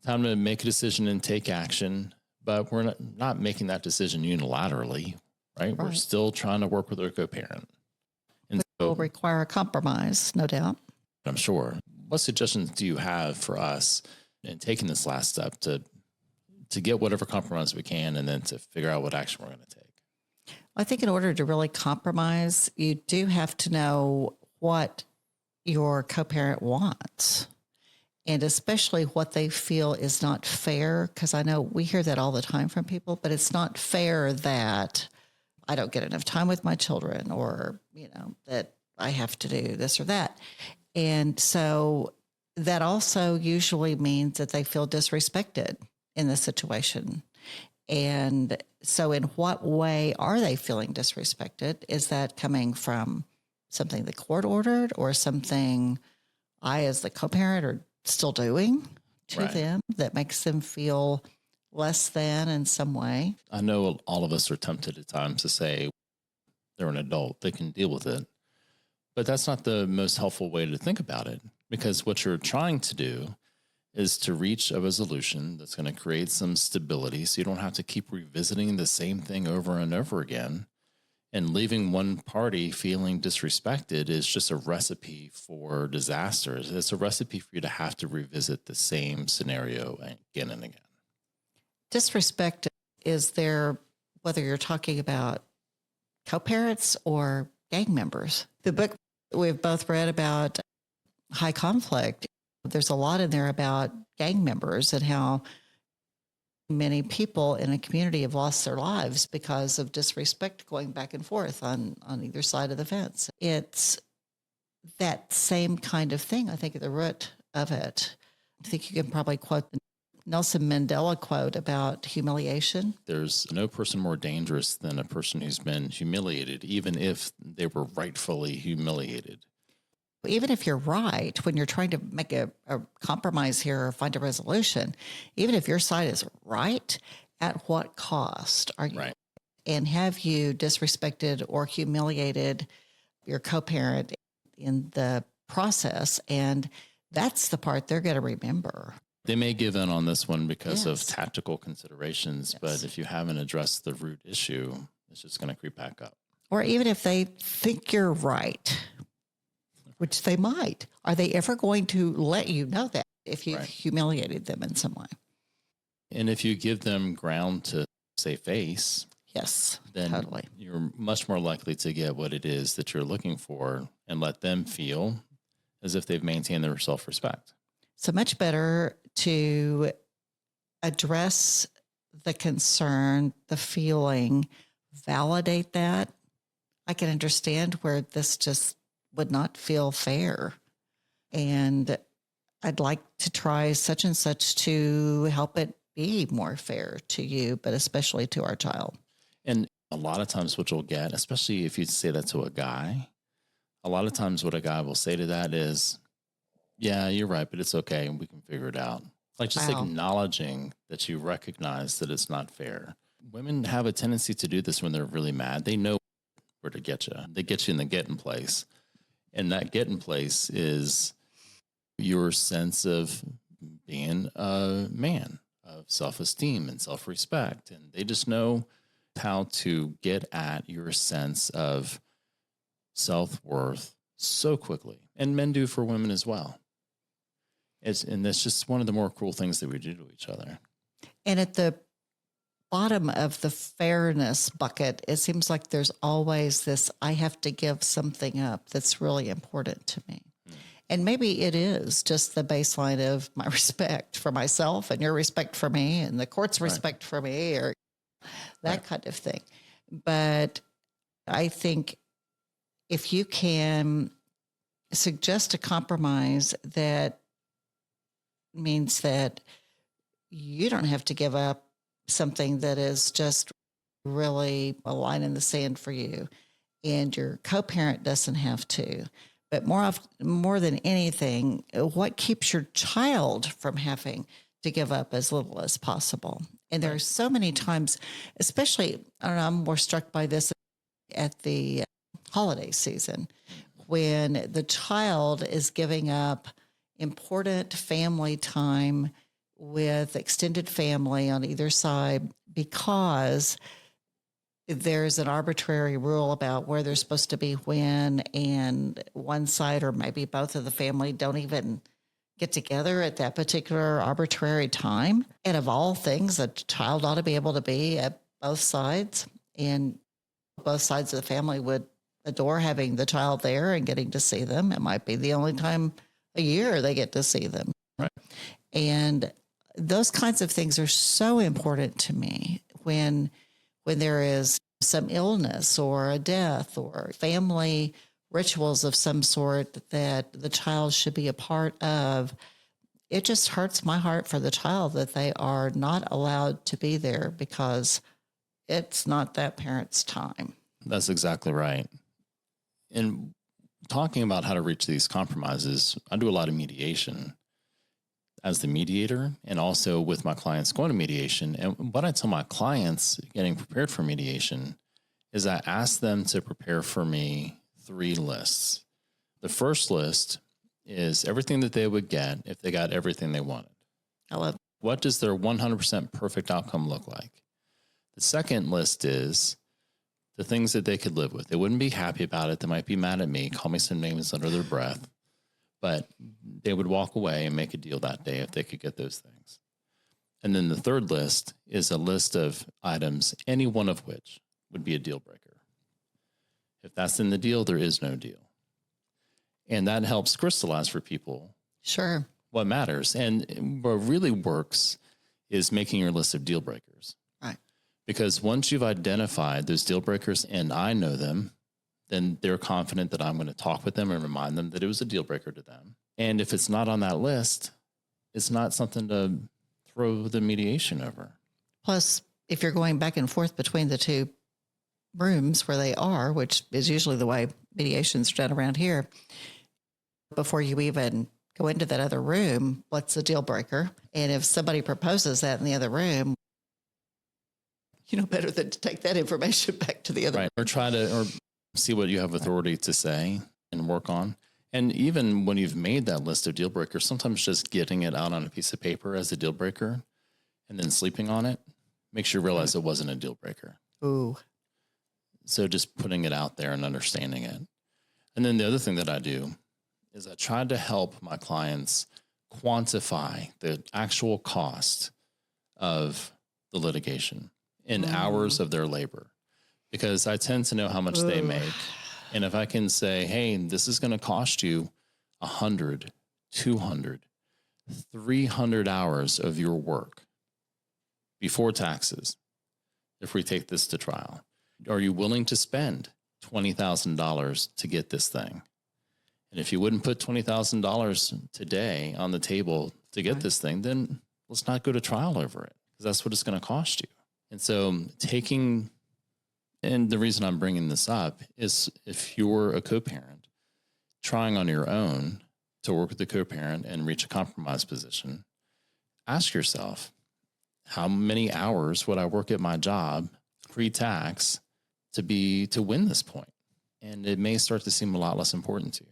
time to make a decision and take action, but we're not making that decision unilaterally, right? We're Right. still trying to work with our co-parent. And Which will so require a compromise, no doubt. I'm sure, what suggestions do you have for us in taking this last step to get whatever compromise we can and then to figure out what action we're going to take? I think in order to really compromise, you do have to know what your co-parent wants, and especially what they feel is not fair. Because I know we hear that all the time from people, but it's not fair that I don't get enough time with my children, or, that I have to do this or that. And so that also usually means that they feel disrespected in the situation. And so in what way are they feeling disrespected? Is that coming from something the court ordered, or something I, as the co-parent, are still doing to Right. them that makes them feel less than in some way? I know all of us are tempted at times to say they're an adult, they can deal with it. But that's not the most helpful way to think about it, because what you're trying to do is to reach a resolution that's going to create some stability so you don't have to keep revisiting the same thing over and over again. And leaving one party feeling disrespected is just a recipe for disasters. It's a recipe for you to have to revisit the same scenario again and again. Disrespect is there, whether you're talking about co-parents or gang members. The book we've both read about high conflict, there's a lot in there about gang members and how many people in a community have lost their lives because of disrespect going back and forth on either side of the fence. It's that same kind of thing, I think, at the root of it. I think you can probably quote the Nelson Mandela quote about humiliation. There's no person more dangerous than a person who's been humiliated, even if they were rightfully humiliated. Even if you're right, when you're trying to make a compromise here or find a resolution, even if your side is right, at what cost are you? Right. And have you disrespected or humiliated your co-parent in the process? And that's the part they're going to remember. They may give in on this one because of Yes. tactical considerations, Yes. but if you haven't addressed the root issue, it's just going to creep back up. Or even if they think you're right, which they might, are they ever going to let you know that if you've Right. humiliated them in some way? And if you give them ground to say face, Yes, then totally. you're much more likely to get what it is that you're looking for and let them feel as if they've maintained their self-respect. So much better to address the concern, the feeling, validate that. I can understand where this just would not feel fair. And I'd like to try such and such to help it be more fair to you, but especially to our child. And a lot of times what you'll get, especially if you say that to a guy, a lot of times what a guy will say to that is, yeah, you're right, but it's okay. We can figure it out. Like just Wow. acknowledging that you recognize that it's not fair. Women have a tendency to do this when they're really mad. They know where to get you. They get you in the getting place. And that getting place is your sense of being a man, of self-esteem and self-respect. And they just know how to get at your sense of self-worth so quickly. And men do for women as well. And that's just one of the more cruel things that we do to each other. And at the bottom of the fairness bucket, it seems like there's always this, I have to give something up that's really important to me. And maybe it is just the baseline of my respect for myself and your respect for me and the court's respect for me, or that kind of thing. But I think if you can suggest a compromise that means that you don't have to give up something that is just really a line in the sand for you, and your co-parent doesn't have to. But more than anything, what keeps your child from having to give up as little as possible? And there are so many times, especially, I don't know, I'm more struck by this at the holiday season, when the child is giving up important family time with extended family on either side because there's an arbitrary rule about where they're supposed to be when, and one side or maybe both of the family don't even get together at that particular arbitrary time. And of all things, a child ought to be able to be at both sides, and both sides of the family would adore having the child there and getting to see them. It might be the only time a year they get to see them. Right. And those kinds of things are so important to me when there is some illness or a death or family rituals of some sort that the child should be a part of. It just hurts my heart for the child that they are not allowed to be there because it's not that parent's time. That's exactly right. And talking about how to reach these compromises, I do a lot of mediation as the mediator and also with my clients going to mediation. And what I tell my clients getting prepared for mediation is I ask them to prepare for me 3 lists. The first list is everything that they would get if they got everything they wanted. I love What does their 100% perfect outcome look like? The second list is the things that they could live with. They wouldn't be happy about it. They might be mad at me, call me some names under their breath, but they would walk away and make a deal that day if they could get those things. And then the third list is a list of items, any one of which would be a deal breaker. If that's in the deal, there is no deal. And that helps crystallize for people Sure. what matters. And what really works is making your list of deal breakers. Right. Because once you've identified those deal breakers and I know them, then they're confident that I'm going to talk with them and remind them that it was a deal breaker to them. And if it's not on that list, it's not something to throw the mediation over. Plus, if you're going back and forth between the two rooms where they are, which is usually the way mediation's done around here, before you even go into that other room, what's the deal breaker? And if somebody proposes that in the other room, you know better than to take that information back to the other room. Or try to, or see what you have authority to say and work on. And even when you've made that list of deal breakers, sometimes just getting it out on a piece of paper as a deal breaker and then sleeping on it makes you realize it wasn't a deal breaker. Ooh. So just putting it out there and understanding it. And then the other thing that I do is I try to help my clients quantify the actual cost of the litigation in hours of their labor, because I tend to know how much they make. And if I can say, hey, this is going to cost you 100, 200, 300 hours of your work before taxes, if we take this to trial, are you willing to spend $20,000 to get this thing? And if you wouldn't put $20,000 today on the table to get this thing, then let's not go to trial over it, because that's what it's going to cost you. And so and the reason I'm bringing this up is if you're a co-parent trying on your own to work with the co-parent and reach a compromise position, ask yourself, how many hours would I work at my job pre-tax to win this point? And it may start to seem a lot less important to you.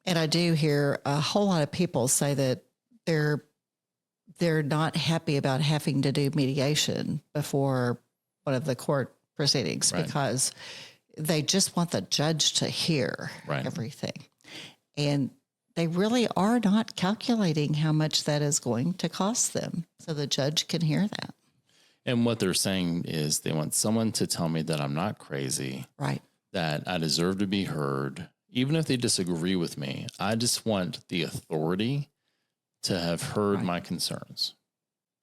And I do hear a whole lot of people say that they're not happy about having to do mediation before one of the court proceedings because they just want the judge to hear everything. And they really are not calculating how much that is going to cost them, so the judge can hear that. And what they're saying is they want someone to tell me that I'm not crazy, that I deserve to be heard. Even if they disagree with me, I just want the authority to have heard my concerns.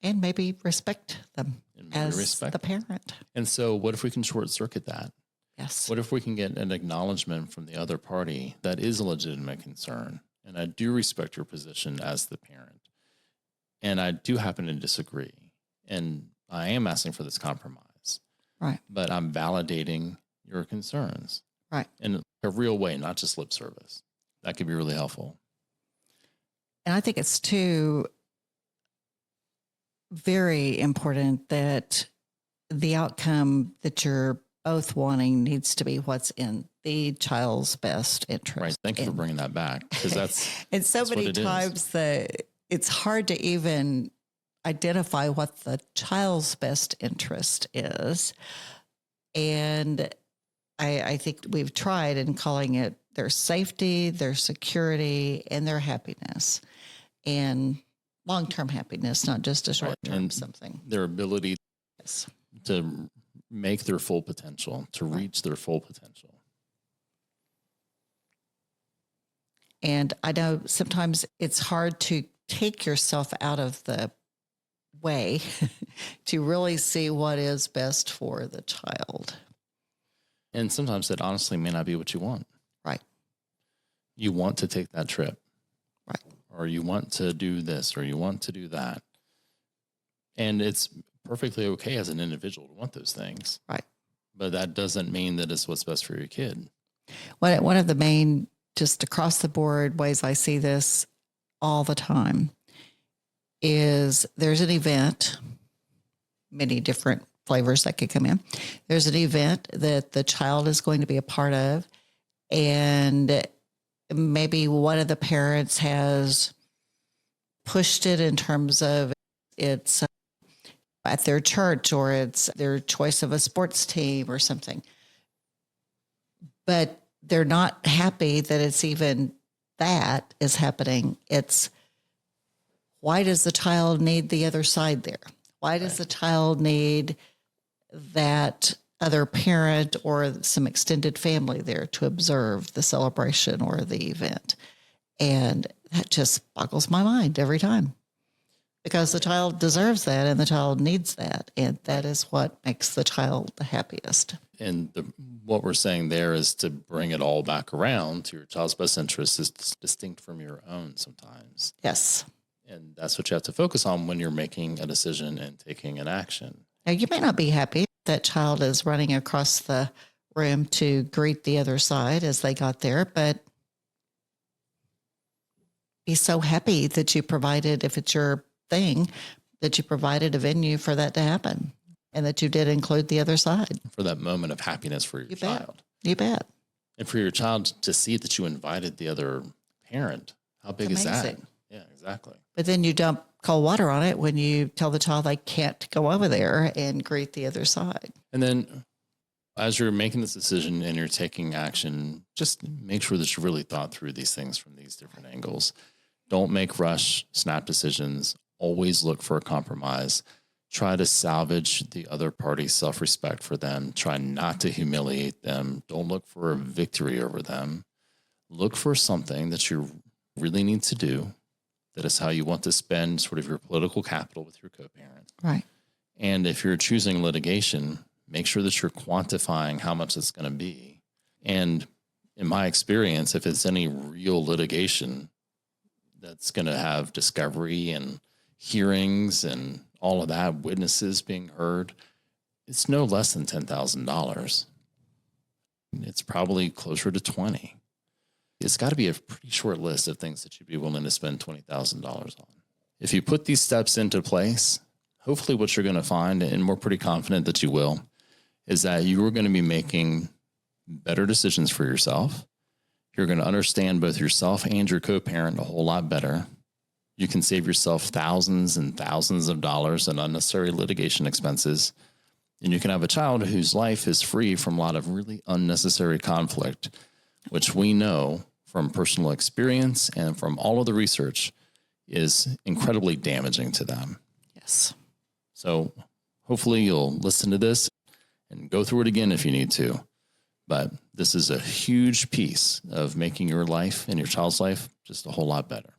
And maybe respect them as the parent. And so what if we can short circuit that? Yes. What if we can get an acknowledgement from the other party that is a legitimate concern? And I do respect your position as the parent. And I do happen to disagree. And I am asking for this compromise. Right. But I'm validating your concerns. Right. In a real way, not just lip service. That could be really helpful. And I think it's too very important that the outcome that you're both wanting needs to be what's in the child's best interest. Right. Thank you for bringing that back, because that's and so that's many times it's hard to even identify what the child's best interest is. And I think we've tried in calling it their safety, their security, and their happiness, and long-term happiness, not just a short-term And something. their ability Yes. to make their full potential, to reach their full potential. And I know sometimes it's hard to take yourself out of the way to really see what is best for the child. And sometimes that honestly may not be what you want. Right. You want to take that trip. Right. Or you want to do this, or you want to do that. And it's perfectly okay as an individual to want those things. Right. But that doesn't mean that it's what's best for your kid. One of the main, just across the board ways I see this all the time is there's an event, many different flavors that could come in. There's an event that the child is going to be a part of, and maybe one of the parents has pushed it in terms of it's at their church or it's their choice of a sports team or something. But they're not happy that it's even that is happening. It's why does the child need the other side there? Why does the child need that other parent or some extended family there to observe the celebration or the event? And that just boggles my mind every time, because the child deserves that and the child needs that. And that is what makes the child the happiest. And what we're saying there is to bring it all back around to your child's best interest is distinct from your own sometimes. Yes. And that's what you have to focus on when you're making a decision and taking an action. Now, you may not be happy that child is running across the room to greet the other side as they got there, but be so happy that you provided, if it's your thing, that you provided a venue for that to happen and that you did include the other side. For that moment of happiness for your child. You bet. And for your child to see that you invited the other parent. How big is that? Yeah, exactly. But then you dump cold water on it when you tell the child they can't go over there and greet the other side. And then as you're making this decision and you're taking action, just make sure that you really thought through these things from these different angles. Don't make rush, snap decisions. Always look for a compromise. Try to salvage the other party's self-respect for them. Try not to humiliate them. Don't look for a victory over them. Look for something that you really need to do. That is how you want to spend sort of your political capital with your co-parent. Right. And if you're choosing litigation, make sure that you're quantifying how much it's going to be. And in my experience, if it's any real litigation that's going to have discovery and hearings and all of that, witnesses being heard, it's no less than $10,000. It's probably closer to 20. It's got to be a pretty short list of things that you'd be willing to spend $20,000 on. If you put these steps into place, hopefully what you're going to find, and we're pretty confident that you will, is that you are going to be making better decisions for yourself. You're going to understand both yourself and your co-parent a whole lot better. You can save yourself thousands and thousands of dollars in unnecessary litigation expenses. And you can have a child whose life is free from a lot of really unnecessary conflict, which we know from personal experience and from all of the research is incredibly damaging to them. Yes. So hopefully you'll listen to this and go through it again if you need to. But this is a huge piece of making your life and your child's life just a whole lot better.